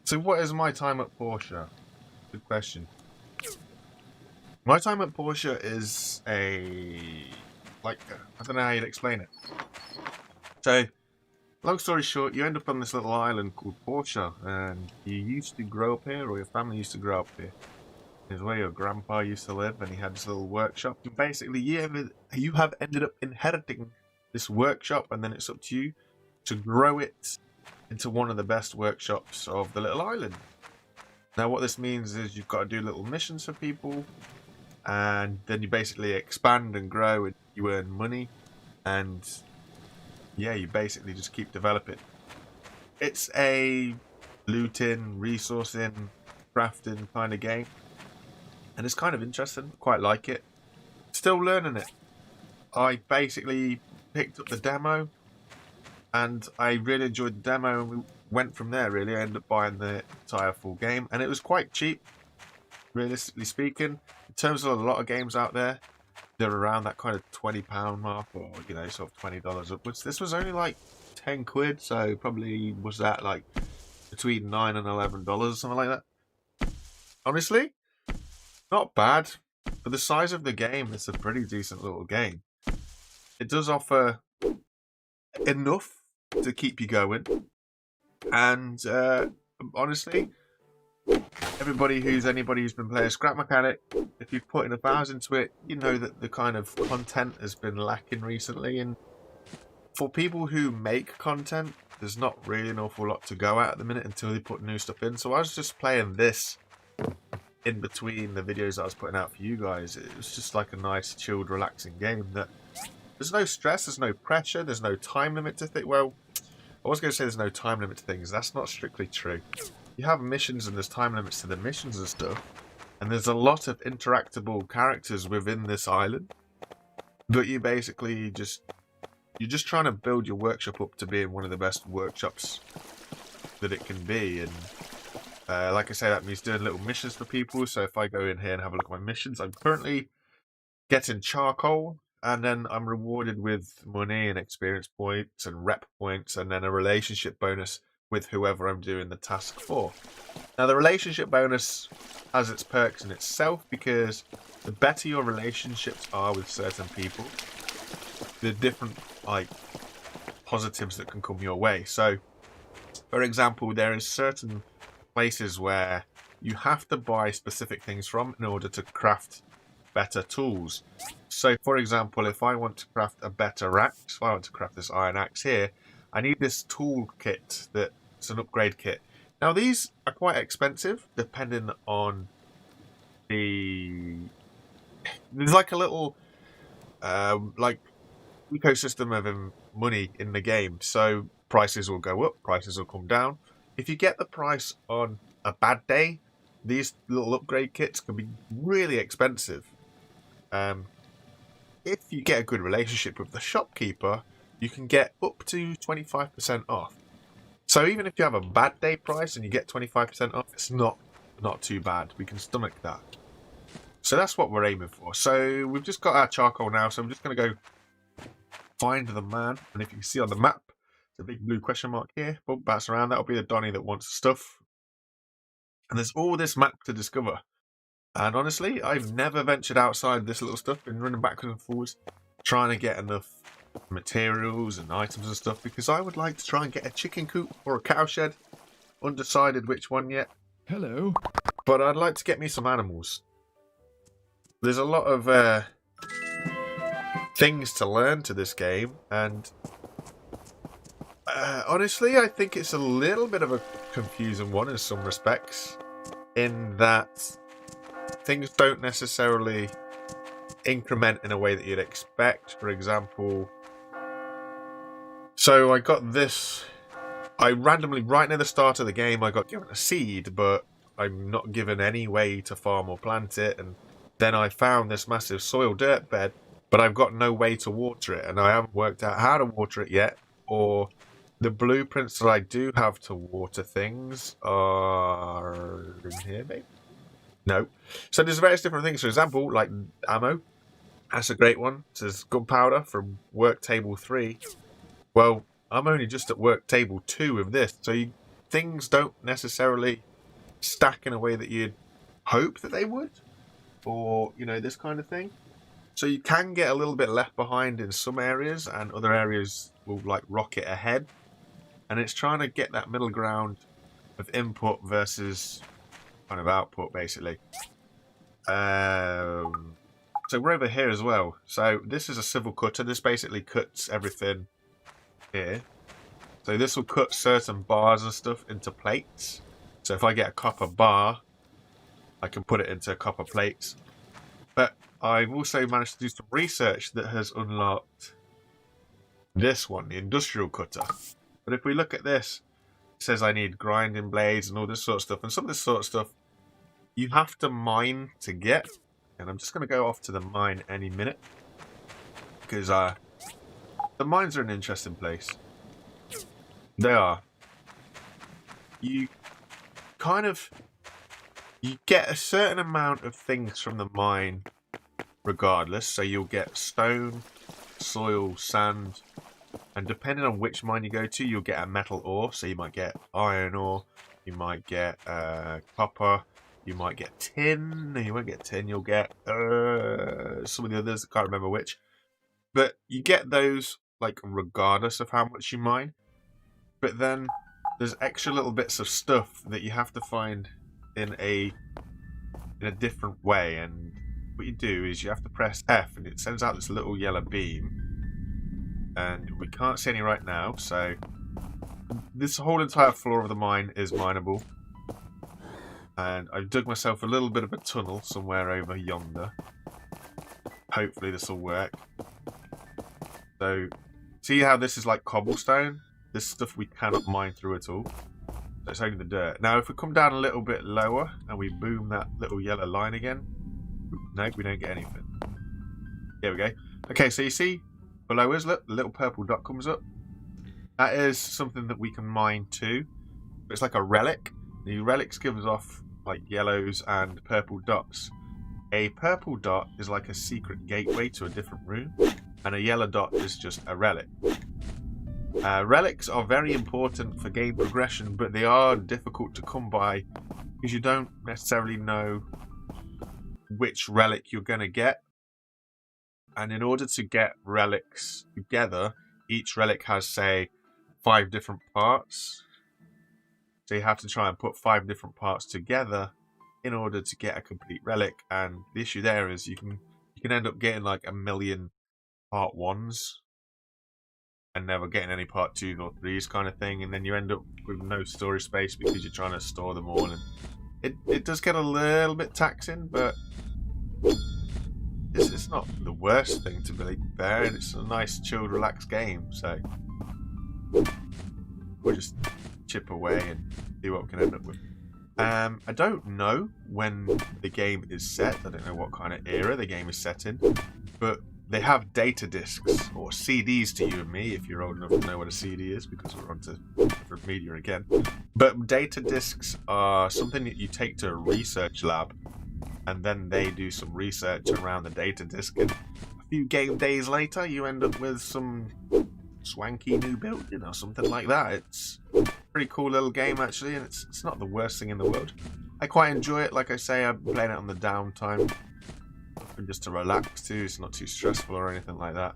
So what is My Time at Portia? Good question. My Time at Portia is I don't know how you'd explain it. So, long story short, you end up on this little island called Portia, and you used to grow up here, or your family used to grow up here. Is where your grandpa used to live, and he had this little workshop. And basically, you have ended up inheriting this workshop, and then it's up to you to grow it into one of the best workshops of the little island. Now, what this means is you've got to do little missions for people, and then you basically expand and grow, and you earn money, and yeah, you basically just keep developing. It's a looting, resourcing, crafting kind of game. And it's kind of interesting. Quite like it. Still learning it. I basically picked up the demo, and I really enjoyed the demo, and we went from there. Really, I ended up buying the entire full game, and it was quite cheap, realistically speaking. In terms of a lot of games out there, they're around that kind of £20 mark, or sort of $20 upwards. This was only like 10 quid, so probably was that like between $9 and $11, something like that. Honestly, not bad. For the size of the game, it's a pretty decent little game. It does offer enough to keep you going. And honestly, anybody who's been playing Scrap Mechanic, if you've put in 1,000 into it, you know that the kind of content has been lacking recently. And for people who make content, there's not really an awful lot to go at the minute until they put new stuff in. So I was just playing this in between the videos I was putting out for you guys. It was just like a nice, chilled, relaxing game that there's no stress, there's no pressure, there's no time limit to think. Well, I was going to say there's no time limit to things. That's not strictly true. You have missions and there's time limits to the missions and stuff. And there's a lot of interactable characters within this island. But you basically you're just trying to build your workshop up to being one of the best workshops that it can be. And like I say, that means doing little missions for people. So if I go in here and have a look at my missions, I'm currently getting charcoal, and then I'm rewarded with money and experience points and rep points, and then a relationship bonus with whoever I'm doing the task for. Now, the relationship bonus has its perks in itself, because the better your relationships are with certain people, the different positives that can come your way. So, for example, there is certain places where you have to buy specific things from in order to craft better tools. So, for example, if I want to craft a better axe, if I want to craft this iron axe here, I need this tool kit that's an upgrade kit. Now, these are quite expensive, depending on there's like a little ecosystem of money in the game. So prices will go up, prices will come down. If you get the price on a bad day, these little upgrade kits can be really expensive. If you get a good relationship with the shopkeeper, you can get up to 25% off. So even if you have a bad day price and you get 25% off, it's not too bad. We can stomach that. So that's what we're aiming for. So we've just got our charcoal now, so I'm just going to go find the man. And if you can see on the map, the big blue question mark here, bump bats around, that'll be the Donny that wants stuff. And there's all this map to discover. And honestly, I've never ventured outside this little stuff, been running backwards and forwards, trying to get enough materials and items and stuff, because I would like to try and get a chicken coop or a cow shed. Undecided which one yet. Hello. But I'd like to get me some animals. There's a lot of things to learn to this game, and honestly, I think it's a little bit of a confusing one in some respects, in that things don't necessarily increment in a way that you'd expect. For example, so I got this, I randomly, right near the start of the game, I got given a seed, but I'm not given any way to farm or plant it, and then I found this massive soil dirt bed, but I've got no way to water it, and I haven't worked out how to water it yet, or the blueprints that I do have to water things are in here, maybe? No. So there's various different things. For example, like ammo. That's a great one. It says gunpowder from work table 3. Well, I'm only just at work table 2 of this. So things don't necessarily stack in a way that you'd hope that they would, or, you know, this kind of thing. So you can get a little bit left behind in some areas, and other areas will like rocket ahead. And it's trying to get that middle ground of input versus kind of output, basically. So we're over here as well. So this is a civil cutter. This basically cuts everything here. So this will cut certain bars and stuff into plates. So if I get a copper bar, I can put it into copper plates. But I've also managed to do some research that has unlocked this one, the industrial cutter. But if we look at this, it says I need grinding blades and all this sort of stuff. And some of this sort of stuff you have to mine to get. And I'm just going to go off to the mine any minute. Because the mines are an interesting place. They are. You get a certain amount of things from the mine regardless. So you'll get stone, soil, sand, and depending on which mine you go to, you'll get a metal ore. So you might get iron ore, you might get copper, you might get tin. No, you won't get tin, you'll get some of the others, I can't remember which. But you get those like regardless of how much you mine. But then there's extra little bits of stuff that you have to find in a different way, and what you do is you have to press F and it sends out this little yellow beam, and we can't see any right now, so this whole entire floor of the mine is mineable, and I've dug myself a little bit of a tunnel somewhere over yonder. Hopefully this will work. So see how this is like cobblestone? This stuff we cannot mine through at all. It's only the dirt. Now, if we come down a little bit lower and we boom that little yellow line again, no, we don't get anything. There we go. Okay, so you see below us, look, the little purple dot comes up. That is something that we can mine too. It's like a relic. The relics give us off like yellows and purple dots. A purple dot is like a secret gateway to a different room, and a yellow dot is just a relic. Relics are very important for game progression, but they are difficult to come by because you don't necessarily know which relic you're going to get. And in order to get relics together, each relic has, say, 5 different parts. So you have to try and put 5 different parts together in order to get a complete relic. And the issue there is you can end up getting like 1 million part 1s. And never getting any part 2s or 3s kind of thing, and then you end up with no storage space because you're trying to store them all, and it does get a little bit taxing, but it's not the worst thing to be fair, and it's a nice, chilled, relaxed game, so we'll just chip away and see what we can end up with. I don't know when the game is set. I don't know what kind of era the game is set in, but they have data discs, or CDs to you and me, if you're old enough to know what a CD is, because we're onto different media again. But data discs are something that you take to a research lab, and then they do some research around the data disc, and a few game days later, you end up with some swanky new building or something like that. It's a pretty cool little game, actually, and it's not the worst thing in the world. I quite enjoy it. Like I say, I'm playing it on the downtime. And just to relax too, it's not too stressful or anything like that.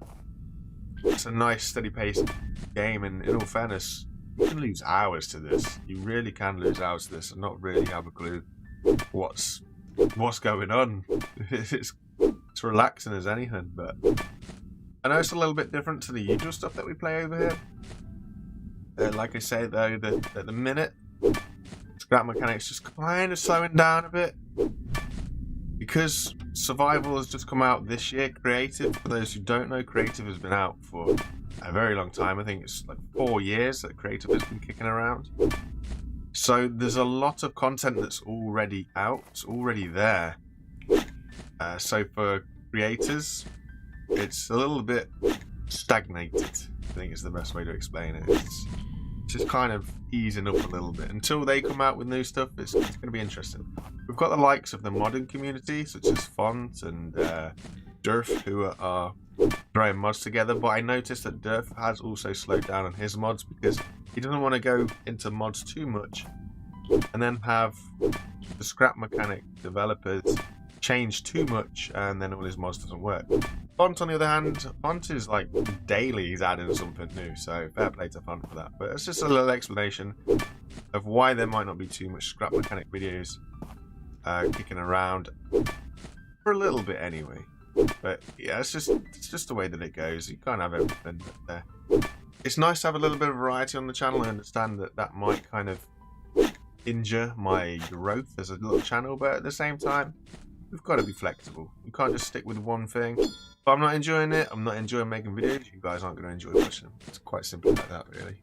It's a nice steady paced game, and in all fairness, you can lose hours to this. You really can lose hours to this and not really have a clue what's going on. It's relaxing as anything, but I know it's a little bit different to the usual stuff that we play over here. Like I say though, at the minute, scrap mechanics just kind of slowing down a bit. Because Survival has just come out this year, Creative, for those who don't know, Creative has been out for a very long time. I think it's like 4 years that Creative has been kicking around. So there's a lot of content that's already out, it's already there. So for creators, it's a little bit stagnated, I think is the best way to explain it. It's just kind of easing up a little bit. Until they come out with new stuff, it's going to be interesting. We've got the likes of the modding community, such as Font and Durf, who are throwing mods together, but I noticed that Durf has also slowed down on his mods because he doesn't want to go into mods too much and then have the scrap mechanic developers change too much and then all his mods doesn't work. Font, on the other hand, Font is like daily he's adding something new, so fair play to Font for that. But it's just a little explanation of why there might not be too much scrap mechanic videos kicking around for a little bit anyway. But yeah, it's just the way that it goes. You can't have everything. But, it's nice to have a little bit of variety on the channel. I understand that that might kind of injure my growth as a little channel, but at the same time, we've got to be flexible. You can't just stick with one thing. If I'm not enjoying it, I'm not enjoying making videos, you guys aren't going to enjoy watching them. It's quite simple like that, really.